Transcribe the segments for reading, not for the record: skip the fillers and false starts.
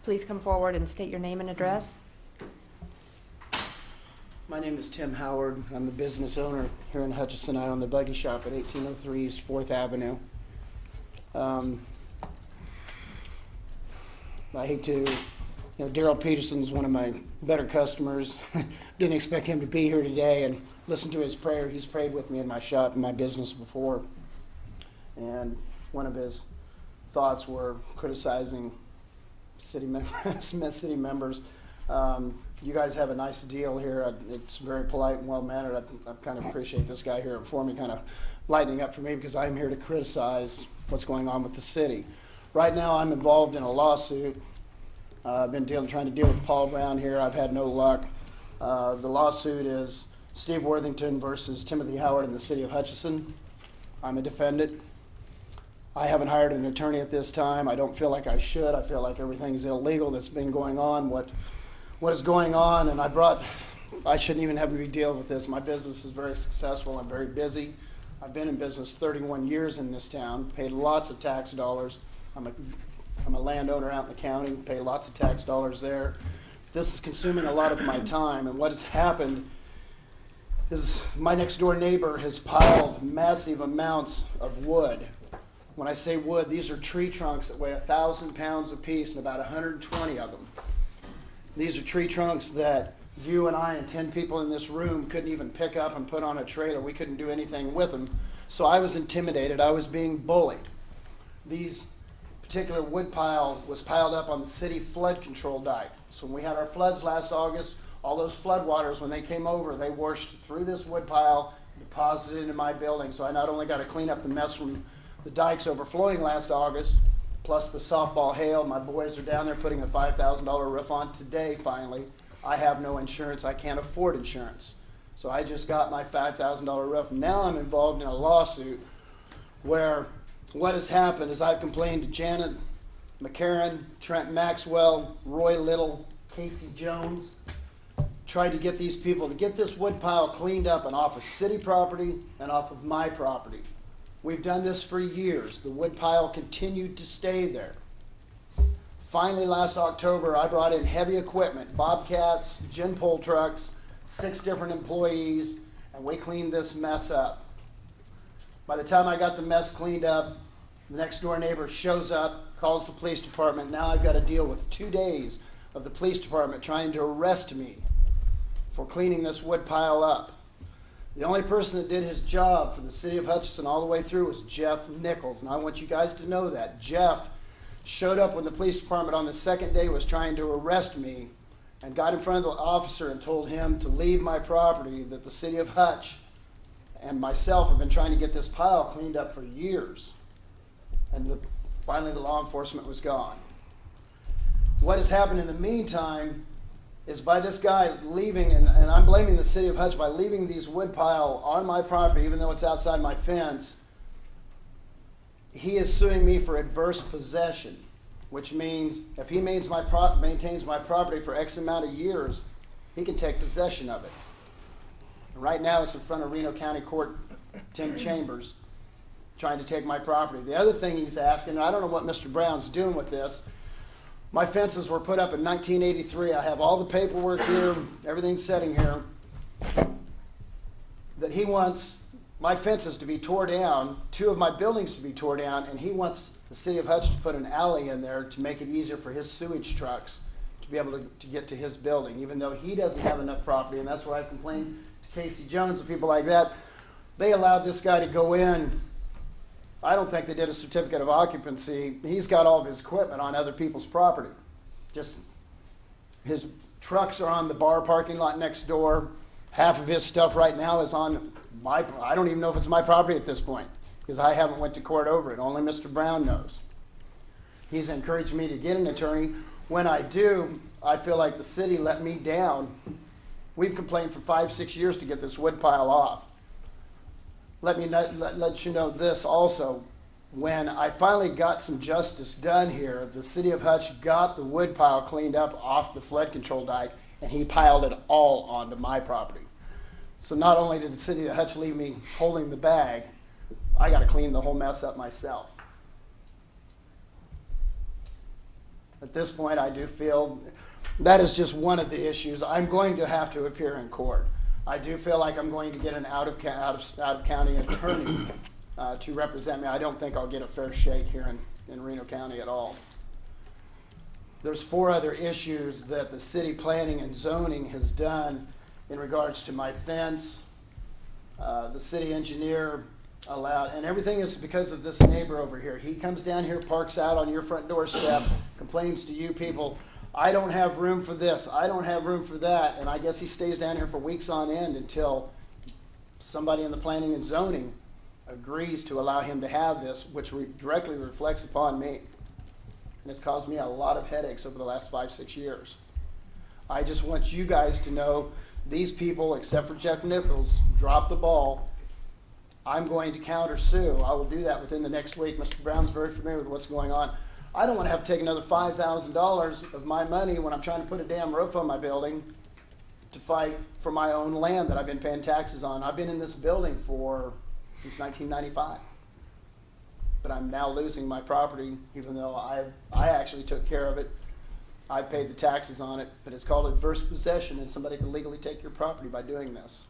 please come forward and state your name and address? My name is Tim Howard. I'm the business owner here in Hutchinson. I own the Buggy Shop at 1803 East 4th Avenue. I hate to, Daryl Peterson's one of my better customers. Didn't expect him to be here today and listen to his prayer. He's prayed with me in my shop and my business before. And one of his thoughts were criticizing city members. You guys have a nice deal here. It's very polite and well-mannered. I kind of appreciate this guy here before me kind of lightening up for me because I'm here to criticize what's going on with the city. Right now I'm involved in a lawsuit. I've been trying to deal with Paul Brown here. I've had no luck. The lawsuit is Steve Worthington versus Timothy Howard in the city of Hutchinson. I'm a defendant. I haven't hired an attorney at this time. I don't feel like I should. I feel like everything's illegal that's been going on. What is going on, and I shouldn't even have to be dealing with this. My business is very successful. I'm very busy. I've been in business 31 years in this town, paid lots of tax dollars. I'm a landowner out in the county, pay lots of tax dollars there. This is consuming a lot of my time, and what has happened is my next door neighbor has piled massive amounts of wood. When I say wood, these are tree trunks that weigh 1,000 pounds apiece and about 120 of them. These are tree trunks that you and I and 10 people in this room couldn't even pick up and put on a trailer. We couldn't do anything with them. So I was intimidated. I was being bullied. These particular wood pile was piled up on the city flood control dike. So when we had our floods last August, all those flood waters, when they came over, they washed through this wood pile, deposited into my building. So I not only got to clean up the mess from the dikes overflowing last August, plus the softball hail. My boys are down there putting a $5,000 roof on today, finally. I have no insurance. I can't afford insurance. So I just got my $5,000 roof. Now I'm involved in a lawsuit where what has happened is I've complained to Janet McCarran, Trent Maxwell, Roy Little, Casey Jones, tried to get these people to get this wood pile cleaned up and off of city property and off of my property. We've done this for years. The wood pile continued to stay there. Finally, last October, I brought in heavy equipment, bobcats, gin pole trucks, 6 different employees, and we cleaned this mess up. By the time I got the mess cleaned up, the next door neighbor shows up, calls the police department. Now I've got to deal with 2 days of the police department trying to arrest me for cleaning this wood pile up. The only person that did his job for the city of Hutchinson all the way through was Jeff Nichols, and I want you guys to know that. Jeff showed up when the police department on the second day was trying to arrest me and got in front of the officer and told him to leave my property, that the city of Hutch and myself have been trying to get this pile cleaned up for years. And finally the law enforcement was gone. What has happened in the meantime is by this guy leaving, and I'm blaming the city of Hutch, by leaving these wood pile on my property, even though it's outside my fence, he is suing me for adverse possession, which means if he maintains my property for X amount of years, he can take possession of it. And right now it's in front of Reno County Court, Tim Chambers, trying to take my property. The other thing he's asking, and I don't know what Mr. Brown's doing with this, my fences were put up in 1983. I have all the paperwork here, everything's sitting here, that he wants my fences to be tore down, 2 of my buildings to be tore down, and he wants the city of Hutch to put an alley in there to make it easier for his sewage trucks to be able to get to his building, even though he doesn't have enough property. And that's where I complained to Casey Jones and people like that. They allowed this guy to go in. I don't think they did a certificate of occupancy. He's got all of his equipment on other people's property. Just his trucks are on the bar parking lot next door. Half of his stuff right now is on I don't even know if it's my property at this point because I haven't went to court over it. Only Mr. Brown knows. He's encouraged me to get an attorney. When I do, I feel like the city let me down. We've complained for 5-6 years to get this wood pile off. Let you know this also. When I finally got some justice done here, the city of Hutch got the wood pile cleaned up off the flood control dike, and he piled it all onto my property. So not only did the city of Hutch leave me holding the bag, I got to clean the whole mess up myself. At this point, I do feel that is just one of the issues. I'm going to have to appear in court. I do feel like I'm going to get an out of county attorney to represent me. I don't think I'll get a fair shake here in Reno County at all. There's 4 other issues that the city planning and zoning has done in regards to my fence. The city engineer allowed, and everything is because of this neighbor over here. He comes down here, parks out on your front doorstep, complains to you people, I don't have room for this, I don't have room for that, and I guess he stays down here for weeks on end until somebody in the planning and zoning agrees to allow him to have this, which directly reflects upon me. And it's caused me a lot of headaches over the last 5-6 years. I just want you guys to know these people, except for Jeff Nichols, dropped the ball. I'm going to counter sue. I will do that within the next week. Mr. Brown's very familiar with what's going on. I don't want to have to take another $5,000 of my money when I'm trying to put a damn roof on my building to fight for my own land that I've been paying taxes on. I've been in this building since 1995. But I'm now losing my property, even though I actually took care of it. I paid the taxes on it, but it's called adverse possession, and somebody can legally take your property by doing this.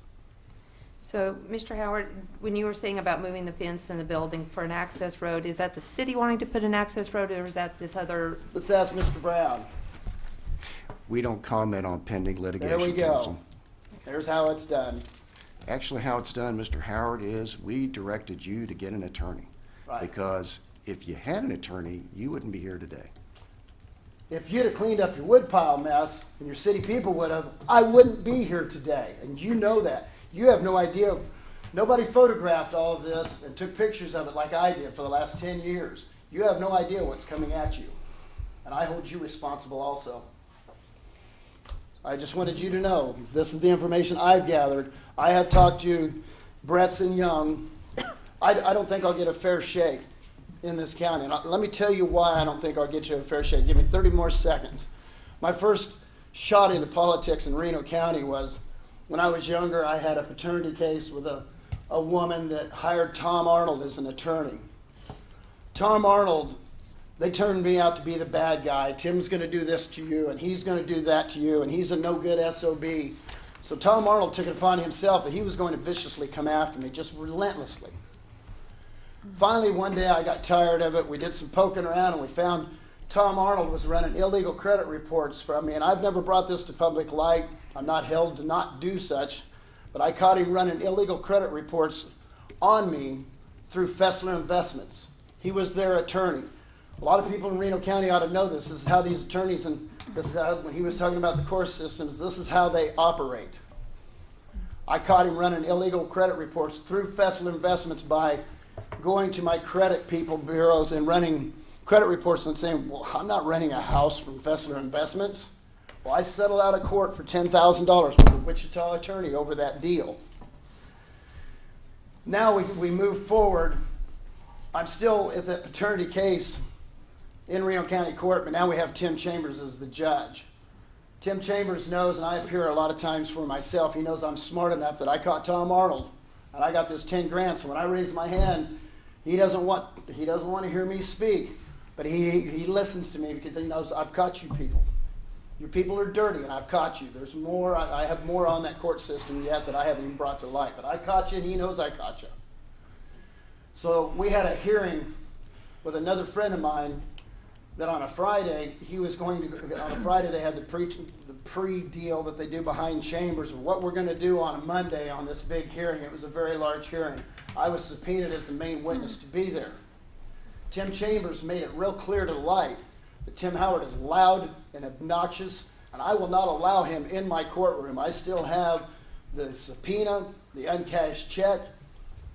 So, Mr. Howard, when you were saying about moving the fence in the building for an access road, is that the city wanting to put an access road, or is that this other? Let's ask Mr. Brown. We don't comment on pending litigation. There we go. Counsel. There's how it's done. Actually, how it's done, Mr. Howard, is we directed you to get an attorney. Right. Because if you had an attorney, you wouldn't be here today. If you'd have cleaned up your woodpile mess, and your city people would have, I wouldn't be here today. And you know that. You have no idea. Nobody photographed all of this and took pictures of it like I did for the last 10 years. You have no idea what's coming at you. And I hold you responsible also. I just wanted you to know, this is the information I've gathered. I have talked to Bretson Young. I don't think I'll get a fair shake in this county. And let me tell you why I don't think I'll get you a fair shake. Give me 30 more seconds. My first shot into politics in Reno County was when I was younger. I had a paternity case with a woman that hired Tom Arnold as an attorney. Tom Arnold, they turned me out to be the bad guy. Tim's going to do this to you, and he's going to do that to you, and he's a no-good SOB. So Tom Arnold took it upon himself that he was going to viciously come after me, just relentlessly. Finally, one day I got tired of it. We did some poking around, and we found Tom Arnold was running illegal credit reports from me, and I've never brought this to public light. I'm not held to not do such, but I caught him running illegal credit reports on me through Fessler Investments. He was their attorney. A lot of people in Reno County ought to know this. This is how these attorneys, and this is how, when he was talking about the court systems, this is how they operate. I caught him running illegal credit reports through Fessler Investments by going to my credit people bureaus and running credit reports and saying, well, I'm not renting a house from Fessler Investments. Well, I settled out of court for $10,000 with a Wichita attorney over that deal. Now we move forward. I'm still at that paternity case in Reno County Court, but now we have Tim Chambers as the judge. Tim Chambers knows, and I appear a lot of times for myself, he knows I'm smart enough that I caught Tom Arnold, and I got this 10 grand. So when I raise my hand, he doesn't want to hear me speak, but he listens to me because he knows I've caught you people. Your people are dirty, and I've caught you. There's more. I have more on that court system yet that I haven't even brought to light, but I caught you, and he knows I caught you. So we had a hearing with another friend of mine that on a Friday, he was going to, on a Friday they had the pre-deal that they do behind chambers of what we're going to do on a Monday on this big hearing. It was a very large hearing. I was subpoenaed as the main witness to be there. Tim Chambers made it real clear to the light that Tim Howard is loud and obnoxious, and I will not allow him in my courtroom. I still have the subpoena, the uncashed check,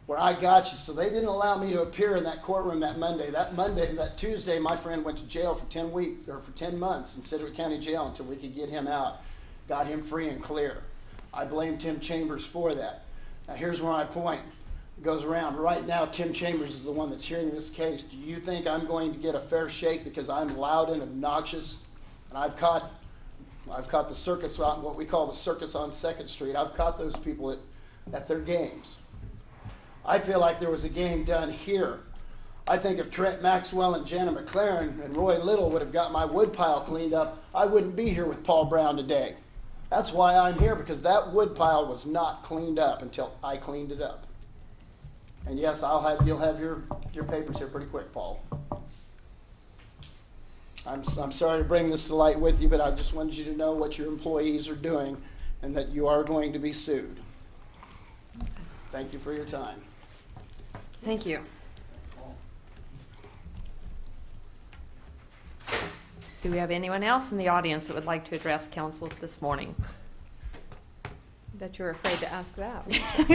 where I got you. So they didn't allow me to appear in that courtroom that Monday. That Tuesday, my friend went to jail for 10 months in Sedgwick County Jail until we could get him out, got him free and clear. I blame Tim Chambers for that. Now here's where my point goes around. Right now, Tim Chambers is the one that's hearing this case. Do you think I'm going to get a fair shake because I'm loud and obnoxious? And I've caught the circus, what we call the circus on 2nd Street. I've caught those people at their games. I feel like there was a game done here. I think if Trent Maxwell and Jana McLaren and Roy Little would have got my wood pile cleaned up, I wouldn't be here with Paul Brown today. That's why I'm here, because that wood pile was not cleaned up until I cleaned it up. And yes, you'll have your papers here pretty quick, Paul. I'm sorry to bring this to light with you, but I just wanted you to know what your employees are doing and that you are going to be sued. Thank you for your time. Thank you. Do we have anyone else in the audience that would like to address council this morning? Bet you're afraid to ask that.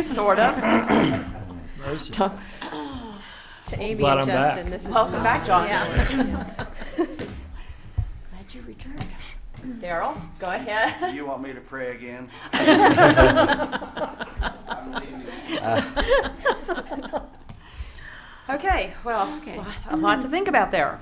Sort of. To Amy Glad and I'm back. Justin, this is Welcome back, John. Yeah. Glad you returned. Daryl, go ahead. You want me to pray again? Okay, well, a lot to think about there.